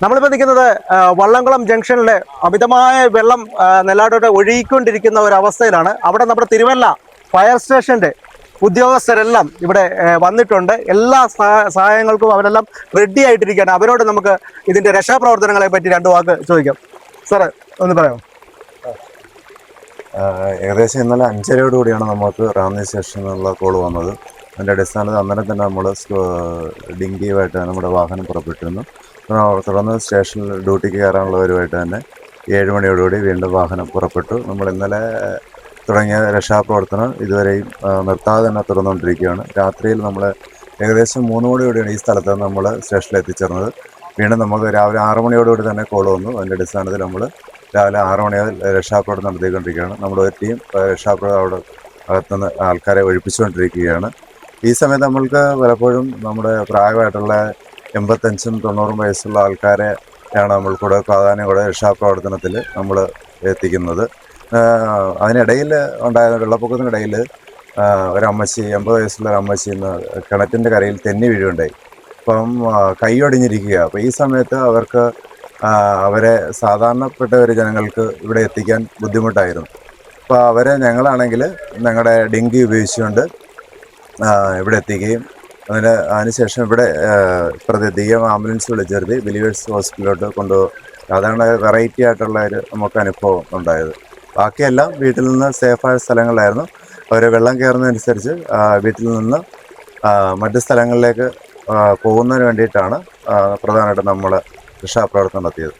നമ്മളിപ്പോൾ നിൽക്കുന്നത് വള്ളംകുളം ജംഗ്ഷനിലെ അമിതമായ വെള്ളം നെല്ലാടോട്ട് ഒഴുകിക്കൊണ്ടിരിക്കുന്ന ഒരു അവസ്ഥയിലാണ്. അവിടെ നമ്മുടെ തിരുവല്ല ഫയർ സ്റ്റേഷന്റെ ഉദ്യോഗസ്ഥരെല്ലാം ഇവിടെ വന്നിട്ടുണ്ട്. എല്ലാ സഹായങ്ങൾക്കും അവരെല്ലാം റെഡി ആയിട്ടിരിക്കുകയാണ്. അവരോട് നമുക്ക് ഇതിന്റെ രക്ഷാപ്രവർത്തനങ്ങളെ പറ്റി രണ്ട് വാക്ക് ചോദിക്കാം. സാറ് ഒന്ന് പറയാമോ? ഏകദേശം ഇന്നലെ 5:30യോടുകൂടിയാണ് നമുക്ക് റാന്നി സ്റ്റേഷനിൽ നിന്നുള്ള കോൾ വന്നത്. അതിൻ്റെ അടിസ്ഥാനത്തിൽ അന്നേരം തന്നെ നമ്മൾ ഡിങ്കിയുമായിട്ട് നമ്മുടെ വാഹനം പുറപ്പെട്ടിരുന്നു. തുടർന്ന് സ്റ്റേഷനിൽ ഡ്യൂട്ടിക്ക് കയറാനുള്ളവരുമായിട്ട് തന്നെ 7 മണിയോടുകൂടി വീണ്ടും വാഹനം പുറപ്പെട്ടു. നമ്മൾ ഇന്നലെ തുടങ്ങിയ രക്ഷാപ്രവർത്തനം ഇതുവരെയും നിർത്താതെ തന്നെ തുടർന്നുകൊണ്ടിരിക്കുകയാണ്. രാത്രിയിൽ നമ്മൾ ഏകദേശം 3 മണിയോടെയാണ് ഈ സ്ഥലത്ത് നമ്മൾ സ്റ്റേഷനിൽ എത്തിച്ചേർന്നത്. വീണ്ടും നമുക്ക് രാവിലെ 6 മണിയോടുകൂടി തന്നെ കോൾ വന്നു. അതിൻ്റെ അടിസ്ഥാനത്തിൽ നമ്മൾ രാവിലെ 6 മണി മുതൽ രക്ഷാപ്രവർത്തനം നടത്തിക്കൊണ്ടിരിക്കുകയാണ്. നമ്മുടെ ഒരു ടീം രക്ഷാപ്രവർത്തനം അവിടെ അകത്തുനിന്ന് ആൾക്കാരെ ഒഴിപ്പിച്ചുകൊണ്ടിരിക്കുകയാണ്. ഈ സമയത്ത് നമ്മൾക്ക് പലപ്പോഴും നമ്മുടെ പ്രായമായിട്ടുള്ള 85 90 വയസ്സുള്ള ആൾക്കാരെയാണ് നമ്മൾ കൂടെ പ്രാധാന്യം കൂടെ രക്ഷാപ്രവർത്തനത്തിൽ നമ്മൾ എത്തിക്കുന്നത്. അതിനിടയിൽ ഉണ്ടായ വെള്ളപ്പൊക്കത്തിനിടയിൽ ഒരമ്മച്ചി 80 വയസ്സുള്ള ഒരു അമ്മച്ചി ഇന്ന് കിണറ്റിൻ്റെ കരയിൽ തെന്നി വീഴുകയുണ്ടായി. അപ്പം കൈയൊടിഞ്ഞിരിക്കുക. അപ്പോൾ ഈ സമയത്ത് അവർക്ക് അവരെ സാധാരണപ്പെട്ട ഒരു ജനങ്ങൾക്ക് ഇവിടെ എത്തിക്കാൻ ബുദ്ധിമുട്ടായിരുന്നു. അപ്പോൾ അവരെ ഞങ്ങളാണെങ്കിൽ ഞങ്ങളുടെ ഡിങ്കി ഉപയോഗിച്ചുകൊണ്ട് ഇവിടെ എത്തിക്കുകയും അതിനുശേഷം ഇവിടെ പ്രതിദിനം ആംബുലൻസ് വിളിച്ചിരുത്തി ബിലീവേഴ്സ് ഹോസ്പിറ്റലിലോട്ട് കൊണ്ടുപോകും. അതാണ് വെറൈറ്റി ആയിട്ടുള്ള ഒരു നമുക്ക് അനുഭവം ഉണ്ടായത്. ബാക്കിയെല്ലാം വീട്ടിൽ നിന്ന് സേഫായ സ്ഥലങ്ങളിലായിരുന്നു. അവർ വെള്ളം കയറുന്നതനുസരിച്ച് വീട്ടിൽ നിന്ന് മറ്റ് സ്ഥലങ്ങളിലേക്ക് പോകുന്നതിന് വേണ്ടിയിട്ടാണ് പ്രധാനമായിട്ടും നമ്മൾ രക്ഷാപ്രവർത്തനം നടത്തിയത്.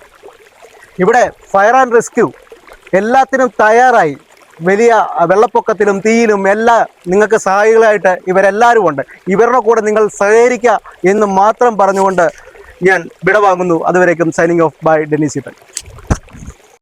ഇവിടെ ഫയർ ആൻഡ് റെസ്ക്യൂ എല്ലാത്തിനും തയ്യാറായി. വലിയ വെള്ളപ്പൊക്കത്തിലും തീയിലും എല്ലാം നിങ്ങൾക്ക് സഹായികളായിട്ട് ഇവരെല്ലാവരും ഉണ്ട്. ഇവരുടെ കൂടെ നിങ്ങൾ സഹകരിക്കുക എന്ന് മാത്രം പറഞ്ഞുകൊണ്ട് ഞാൻ വിടവാങ്ങുന്നു. അതുവരേക്കും signing off by Dennis Eappen.